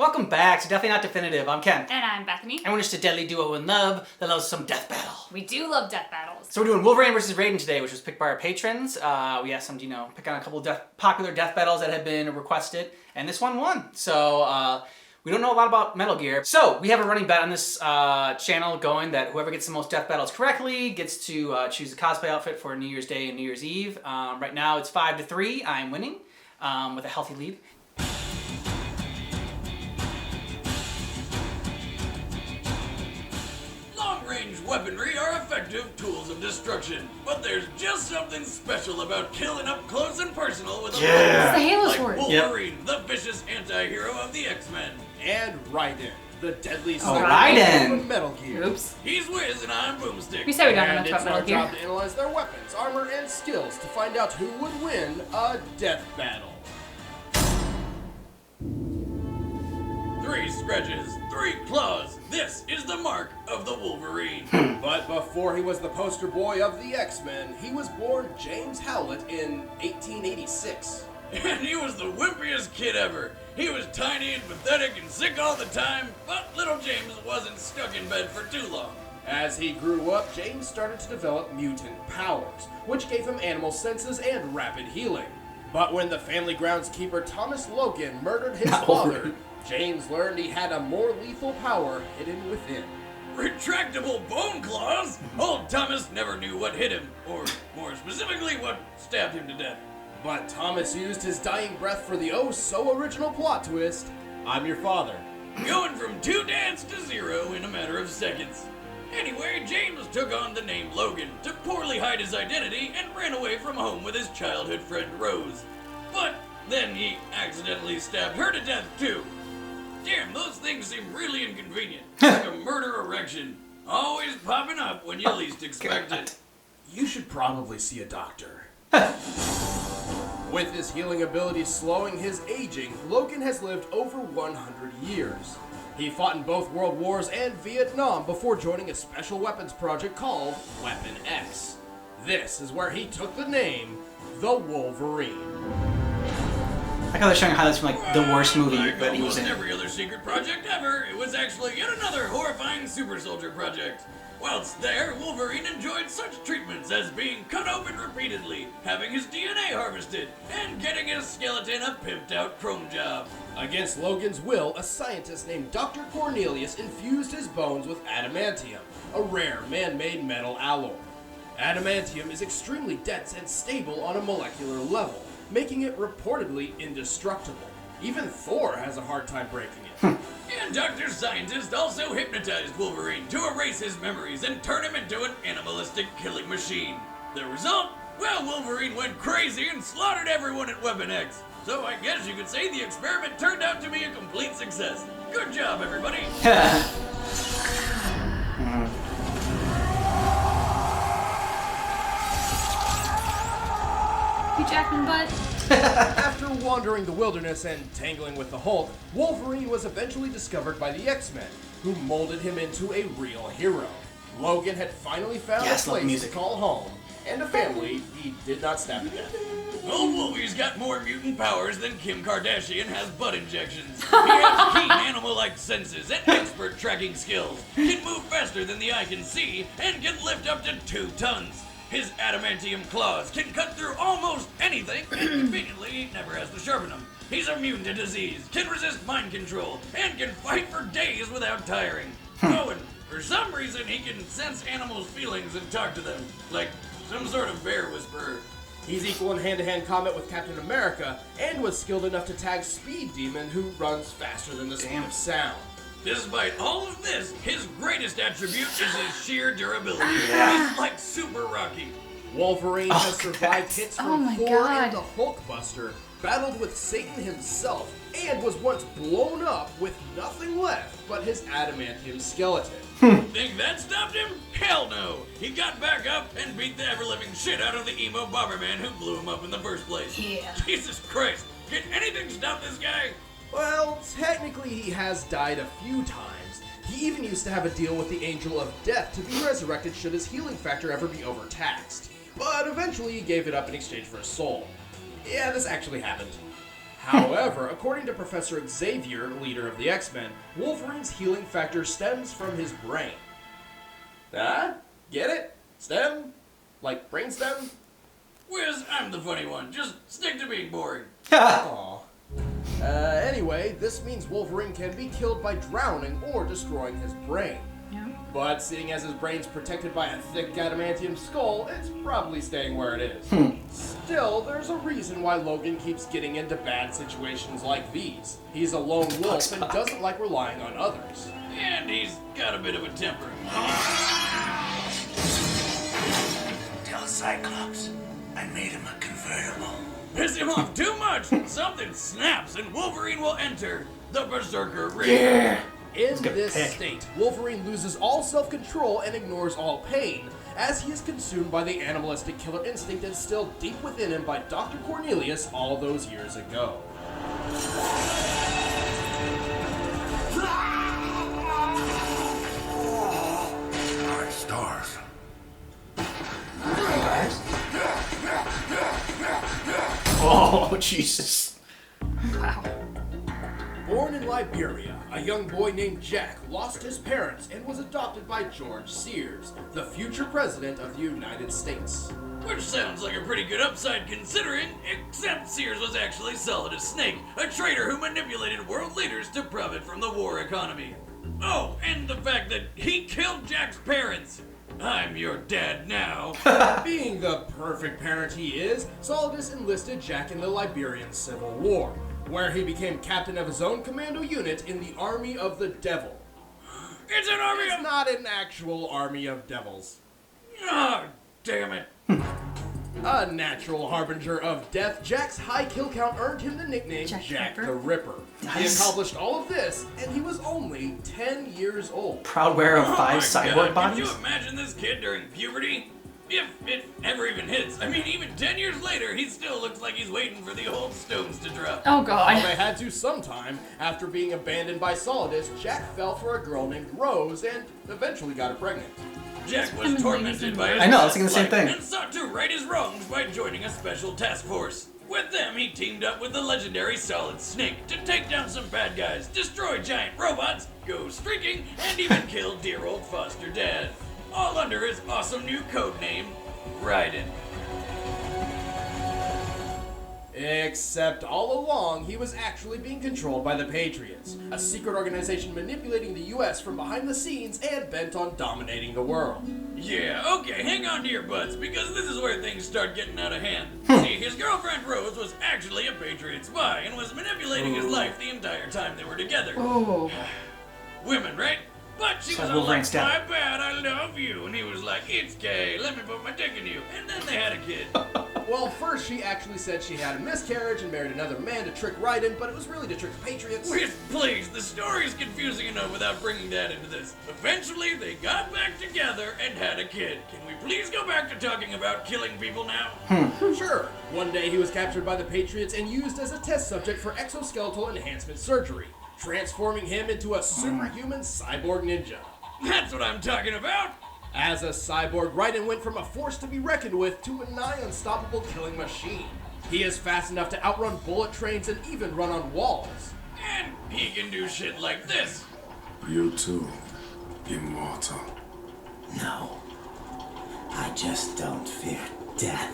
Welcome back to Definitely Not Definitive. I'm Ken. And I'm Bethany. And we're just a deadly duo in love that loves some death battle. We do love death battles. So we're doing Wolverine versus Raiden today, which was picked by our patrons. We asked them to, pick on a couple popular death battles that had been requested, and this one won. So we don't know a lot about Metal Gear. So we have a running bet on this channel going that whoever gets the most death battles correctly gets to choose a cosplay outfit for New Year's Day and New Year's Eve. Right now it's 5-3. I'm winning with a healthy lead. Long-range weaponry are effective tools of destruction, but there's just something special about killing up close and personal with a It's the Halo like sword. Wolverine, the vicious anti-hero of the X-Men. And Raiden, the deadly Raiden. from Metal Gear. Oops. He's Wiz and I'm Boomstick. We said we don't know And much it's about our Metal Gear. job to analyze their weapons, armor, and skills to find out who would win a death battle. 3 scratches, 3 claws. This is the mark of the Wolverine. But before he was the poster boy of the X-Men, he was born James Howlett in 1886. And he was the wimpiest kid ever. He was tiny and pathetic and sick all the time, but little James wasn't stuck in bed for too long. As he grew up, James started to develop mutant powers, which gave him animal senses and rapid healing. But when the family groundskeeper Thomas Logan murdered his father, James learned he had a more lethal power hidden within. Retractable bone claws? Old Thomas never knew what hit him, or more specifically, what stabbed him to death. But Thomas used his dying breath for the oh-so-original plot twist. I'm your father. Going from 2 dads to 0 in a matter of seconds. Anyway, James took on the name Logan to poorly hide his identity and ran away from home with his childhood friend Rose. But then he accidentally stabbed her to death too. Damn, those things seem really inconvenient. Like a murder erection. Always popping up when you least expect it. You should probably see a doctor. With his healing abilities slowing his aging, Logan has lived over 100 years. He fought in both World Wars and Vietnam before joining a special weapons project called Weapon X. This is where he took the name, the Wolverine. I thought they're showing highlights from the worst movie Like that he was almost in. every other secret project ever, it was actually yet another horrifying super soldier project. Whilst there, Wolverine enjoyed such treatments as being cut open repeatedly, having his DNA harvested, and getting his skeleton a pimped out chrome job. Against Logan's will, a scientist named Dr. Cornelius infused his bones with adamantium, a rare man-made metal alloy. Adamantium is extremely dense and stable on a molecular level, making it reportedly indestructible. Even Thor has a hard time breaking it. And Dr. Scientist also hypnotized Wolverine to erase his memories and turn him into an animalistic killing machine. The result? Well, Wolverine went crazy and slaughtered everyone at Weapon X. So I guess you could say the experiment turned out to be a complete success. Good job, everybody. You Jackman butt. After wandering the wilderness and tangling with the Hulk, Wolverine was eventually discovered by the X-Men, who molded him into a real hero. Logan had finally found a Yes, love place music. to call home, and a family he did not stab to death. Old Wolvie's got more mutant powers than Kim Kardashian has butt injections. He has keen animal-like senses and expert tracking skills, can move faster than the eye can see, and can lift up to 2 tons. His adamantium claws can cut through almost anything, and conveniently he never has to sharpen them. He's immune to disease, can resist mind control, and can fight for days without tiring. Oh, and for some reason he can sense animals' feelings and talk to them, like some sort of bear whisperer. He's equal in hand-to-hand combat with Captain America, and was skilled enough to tag Speed Demon, who runs faster than the speed of sound. Despite all of this, his greatest attribute is his sheer durability. He's like Super Rocky. Wolverine has survived hits Oh from my Thor God. and the Hulkbuster, battled with Satan himself, and was once blown up with nothing left but his adamantium skeleton. Think that stopped him? Hell no! He got back up and beat the ever-living shit out of the emo Bomberman who blew him up in the first place. Yeah. Jesus Christ! Can anything stop this guy? Well, technically he has died a few times. He even used to have a deal with the Angel of Death to be resurrected should his healing factor ever be overtaxed. But eventually he gave it up in exchange for his soul. Yeah, this actually happened. However, according to Professor Xavier, leader of the X-Men, Wolverine's healing factor stems from his brain. Ah? Get it? Stem? Like brainstem? Wiz, I'm the funny one. Just stick to being boring. Aww. Anyway, this means Wolverine can be killed by drowning or destroying his brain. Yeah. But seeing as his brain's protected by a thick adamantium skull, it's probably staying where it is. Still, there's a reason why Logan keeps getting into bad situations like these. He's a lone wolf and doesn't like relying on others. And he's got a bit of a temper. Tell Cyclops I made him a convertible. Piss him off too much, something snaps and Wolverine will enter the Berserker Ring. Yeah. In good this pick. state, Wolverine loses all self-control and ignores all pain, as he is consumed by the animalistic killer instinct instilled deep within him by Dr. Cornelius all those years ago. My stars. Oh, Jesus. Wow. Born in Liberia, a young boy named Jack lost his parents and was adopted by George Sears, the future president of the United States. Which sounds like a pretty good upside considering, except Sears was actually solid as Snake, a traitor who manipulated world leaders to profit from the war economy. Oh, and the fact that he killed Jack's parents. I'm your dad now. Being the perfect parent he is, Solidus enlisted Jack in the Liberian Civil War, where he became captain of his own commando unit in the Army of the Devil. It's an army It's of... not an actual army of devils. Oh, damn it. A natural harbinger of death, Jack's high kill count earned him the nickname Jack Jack Ripper. the Ripper. He Nice. accomplished all of this, and he was only 10 years old. Proud wearer of Oh 5 my cyborg God, bodies. Could you imagine this kid during puberty? If it ever even hits. I mean, even 10 years later, he still looks like he's waiting for the old stones to drop. Oh Well, god. they had to sometime. After being abandoned by Solidus, Jack fell for a girl named Rose and eventually got her pregnant. Jack was Him and tormented Ladies by in his I know, I was thinking the past same life thing. and sought to right his wrongs by joining a special task force. With them, he teamed up with the legendary Solid Snake to take down some bad guys, destroy giant robots, go streaking, and even kill dear old foster dad. All under his awesome new code name, Raiden. Except all along, he was actually being controlled by the Patriots, a secret organization manipulating the US from behind the scenes and bent on dominating the world. Yeah, okay, hang on to your butts, because this is where things start getting out of hand. See, his girlfriend Rose was actually a Patriot spy and was manipulating his life the entire time they were together. Oh. Women, right? But she So was all like, Wolverine's my dead. bad, I love you. And he was like, it's gay, let me put my dick in you. And then they had a kid. Well, first she actually said she had a miscarriage and married another man to trick Raiden, but it was really to trick the Patriots. Please, the story is confusing enough without bringing that into this. Eventually, they got back together and had a kid. Can we please go back to talking about killing people now? Sure. One day he was captured by the Patriots and used as a test subject for exoskeletal enhancement surgery, transforming him into a superhuman cyborg ninja. That's what I'm talking about. As a cyborg, Raiden went from a force to be reckoned with to a nigh unstoppable killing machine. He is fast enough to outrun bullet trains and even run on walls. And he can do shit like this. You too, immortal. No. I just don't fear death.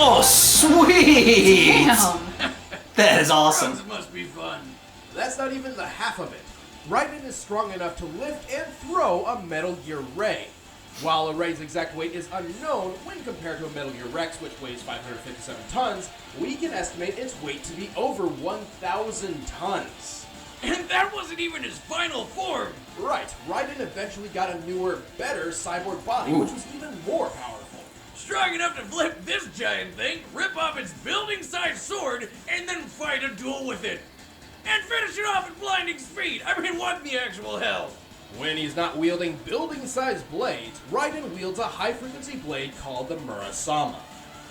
Oh, sweet! Damn. That is awesome. Drugs must be fun. That's not even the half of it. Raiden is strong enough to lift and throw a Metal Gear Ray. While a Ray's exact weight is unknown when compared to a Metal Gear Rex, which weighs 557 tons, we can estimate its weight to be over 1,000 tons. And that wasn't even his final form. Right, Raiden eventually got a newer, better cyborg body, which was even more powerful. Strong enough to flip this giant thing, rip off its building-sized sword, and then fight a duel with it. And finish it off at blinding speed. I mean, what in the actual hell? When he's not wielding building-sized blades, Raiden wields a high-frequency blade called the MURASAMA.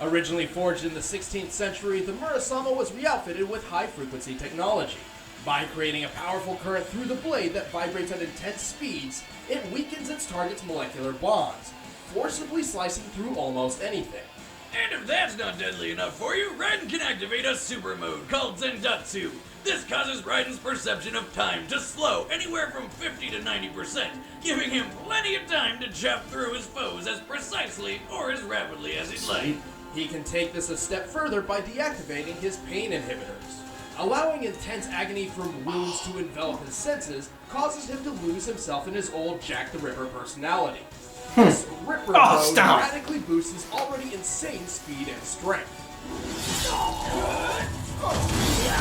Originally forged in the 16th century, the MURASAMA was re-outfitted with high-frequency technology. By creating a powerful current through the blade that vibrates at intense speeds, it weakens its target's molecular bonds, forcibly slicing through almost anything. And if that's not deadly enough for you, Raiden can activate a super mode called Zendatsu. This causes Raiden's perception of time to slow anywhere from 50 to 90%, giving him plenty of time to chop through his foes as precisely or as rapidly as he'd like. He can take this a step further by deactivating his pain inhibitors. Allowing intense agony from wounds to envelop his senses causes him to lose himself in his old Jack the Ripper personality. This Ripper mode radically boosts his already insane speed and strength.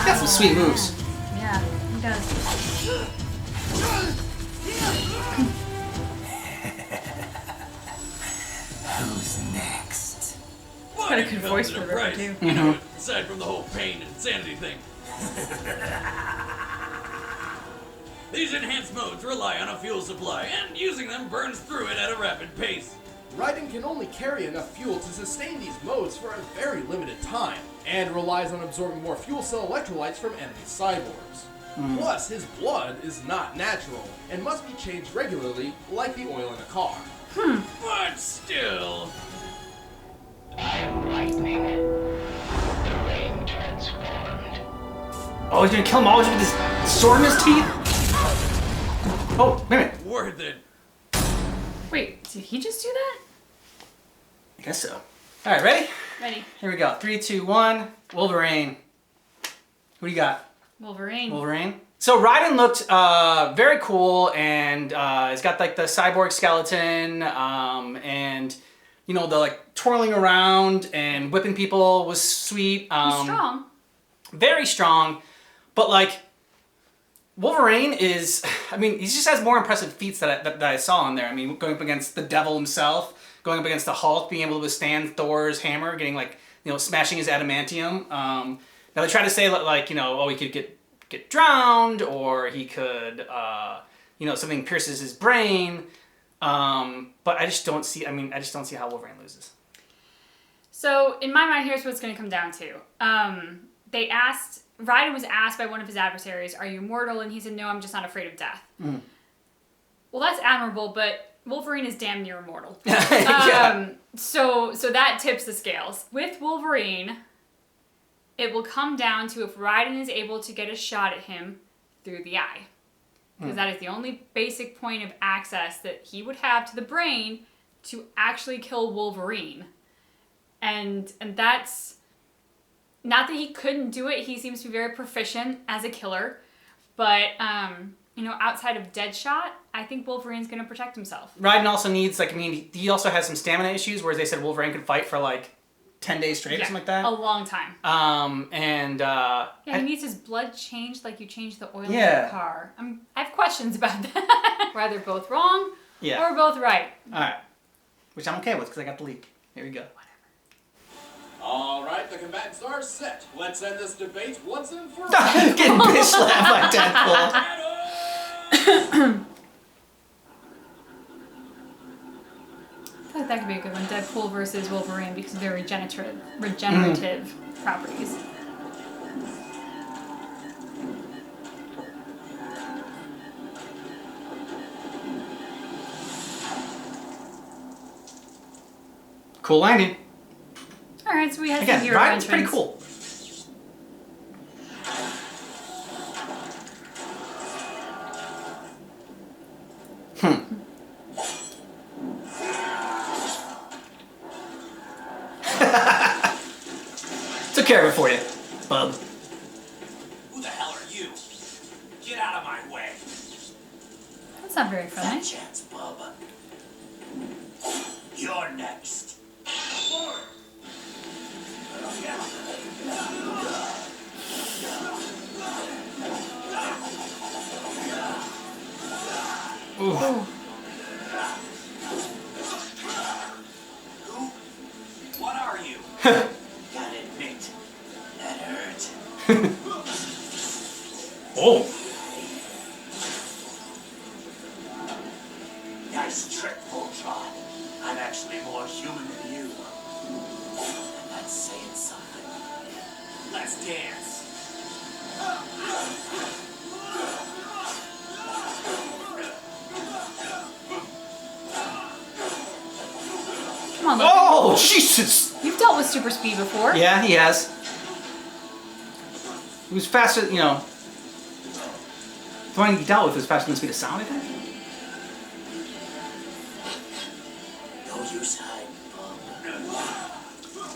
Got some sweet moves. Yeah, he does. Who's next? But got a it good comes voice at for a Ripper, price, too. you know, aside from the whole pain and sanity thing. These enhanced modes rely on a fuel supply, and using them burns through it at a rapid pace. Raiden can only carry enough fuel to sustain these modes for a very limited time, and relies on absorbing more fuel cell electrolytes from enemy cyborgs. Plus, his blood is not natural, and must be changed regularly, like the oil in a car. But still... I am lightning. The rain transformed. Oh, he's gonna kill him all with this sword in his teeth? Oh, wait a minute. worth it. Wait, did he just do that? I guess so. Alright, ready? Ready. Here we go. 3, 2, 1. Wolverine. Who do you got? Wolverine. Wolverine. So Raiden looked very cool, and he's got like the cyborg skeleton, and you know, the like twirling around and whipping people was sweet. He's strong. Very strong, but like Wolverine is, I mean, he just has more impressive feats that I saw on there. I mean, going up against the devil himself, going up against the Hulk, being able to withstand Thor's hammer, getting like, you know, smashing his adamantium. Now they try to say like, you know, oh, he could get drowned, or he could, you know, something pierces his brain. But I just don't see, I just don't see how Wolverine loses. So in my mind, here's what it's going to come down to. Raiden was asked by one of his adversaries, "Are you immortal?" And he said, "No, I'm just not afraid of death." Mm. Well, that's admirable, but Wolverine is damn near immortal. Yeah. So that tips the scales. With Wolverine, it will come down to if Raiden is able to get a shot at him through the eye. Because that is the only basic point of access that he would have to the brain to actually kill Wolverine. And that's... Not that he couldn't do it, he seems to be very proficient as a killer. But, you know, outside of Deadshot, I think Wolverine's going to protect himself. Raiden also needs, like, I mean, he also has some stamina issues, whereas they said Wolverine could fight for, like, 10 days straight or something like that. A long time. Yeah, he needs his blood changed like you change the oil in Yeah. your car. I have questions about that. We're either both wrong or both right. Alright. Which I'm okay with, because I got the lead. Here we go. Alright, the combatants are set. Let's end this debate once and for all. Getting bitch slapped by Deadpool. I feel like that could be a good one. Deadpool versus Wolverine because of their regenerative properties. Cool landing. Alright, so we had Again, some hero Raiden's entrants. pretty cool. Took care of it for you, bub. Who the hell are you? Get out of my way. That's not very friendly. Fat chance, bub. You're next. Ooh. Who? What are you? Gotta admit, that hurt. Oh. Nice trick, Voltron. I'm actually more human than you. And that's saying something. Let's dance. on, Logan. Oh, Jesus! You've dealt with super speed before. Yeah, he has. He was faster, you know. The one he dealt with was faster than the speed of sound, I think. No use hiding, Bob.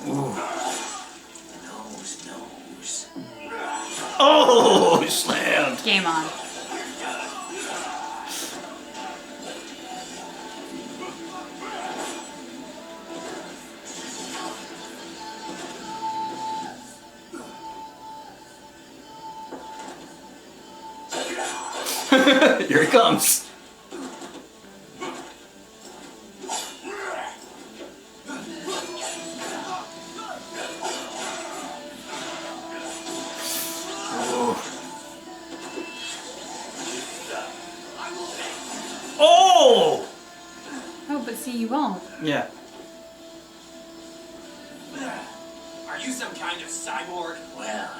Ooh. Nose. Oh, he slammed. Game on. Here he comes. Oh! Oh, but see, you won't. Yeah. Are you some kind of cyborg? Well,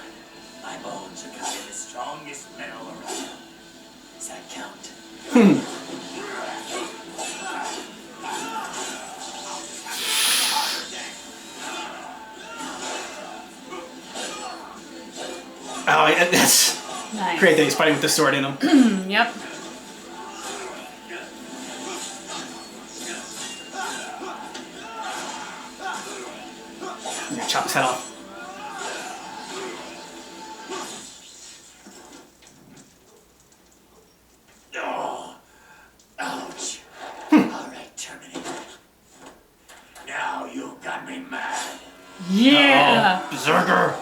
my bones are kind of the strongest metal around. Does that count? Oh, yeah, that's Nice. great that he's fighting with the sword in him. Yep. Yeah, chop his head off. Oh, ouch. All right, Terminator. Now you've got me mad. Yeah. Berserker.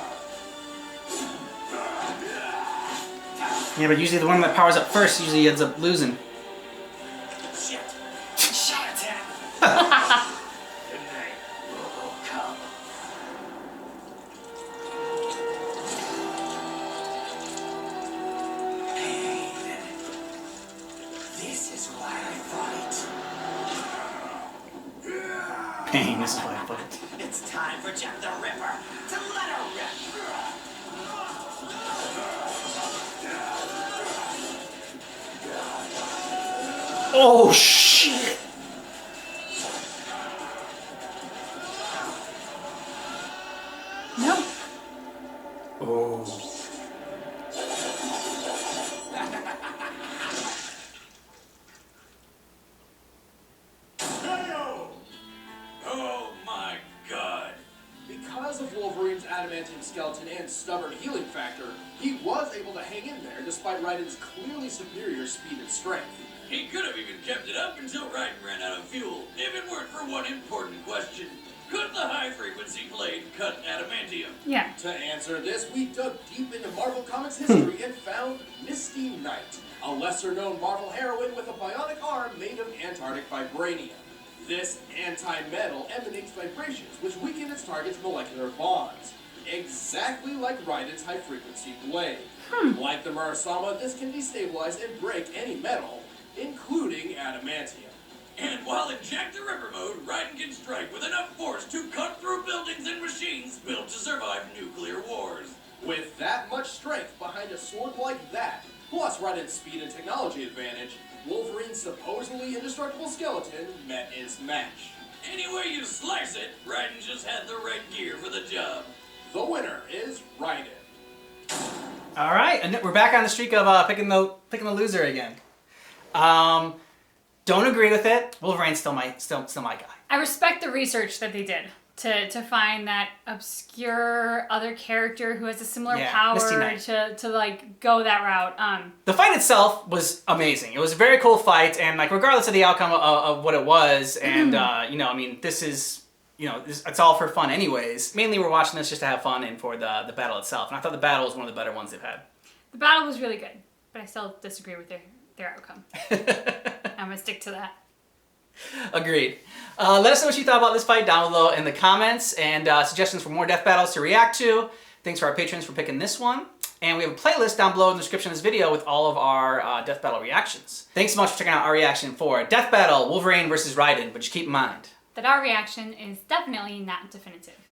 Yeah, but usually the one that powers up first usually ends up losing. Shit. Shit. Good night, RoboCop. Pain. This is why I fight. Pain, this is why I fight. It's time for Jack the Ripper to let her rip. Oh, shit! No. Oh. Oh my god. Because of Wolverine's adamantium skeleton and stubborn healing factor, he was able to hang in there despite Raiden's clearly superior speed and strength. He could have even kept it up until Raiden ran out of fuel, if it weren't for one important question. Could the high-frequency blade cut adamantium? Yeah. To answer this, we dug deep into Marvel Comics history and found Misty Knight, a lesser-known Marvel heroine with a bionic arm made of Antarctic vibranium. This anti-metal emanates vibrations which weaken its target's molecular bonds, exactly like Raiden's high-frequency blade. Like the MURASAMA, this can destabilize and break any metal, including adamantium. And while in Jack the Ripper mode, Raiden can strike with enough force to cut through buildings and machines built to survive nuclear wars. With that much strength behind a sword like that, plus Raiden's speed and technology advantage, Wolverine's supposedly indestructible skeleton met its match. Any way you slice it, Raiden just had the right gear for the job. The winner is Raiden. All right, and we're back on the streak of picking the loser again. Don't agree with it. Wolverine's still my guy. I respect the research that they did to find that obscure other character who has a similar Misty power Knight. to like go that route. The fight itself was amazing. It was a very cool fight, and like regardless of the outcome of what it was, and you know, I mean, this is, you know, it's all for fun anyways. Mainly we're watching this just to have fun and for the battle itself. And I thought the battle was one of the better ones they've had. The battle was really good, but I still disagree with their outcome. I'm gonna stick to that. Agreed. Let us know what you thought about this fight down below in the comments, and suggestions for more death battles to react to. Thanks to our patrons for picking this one. And we have a playlist down below in the description of this video with all of our death battle reactions. Thanks so much for checking out our reaction for Death Battle Wolverine versus Raiden, but just keep in mind That our reaction is definitely not definitive.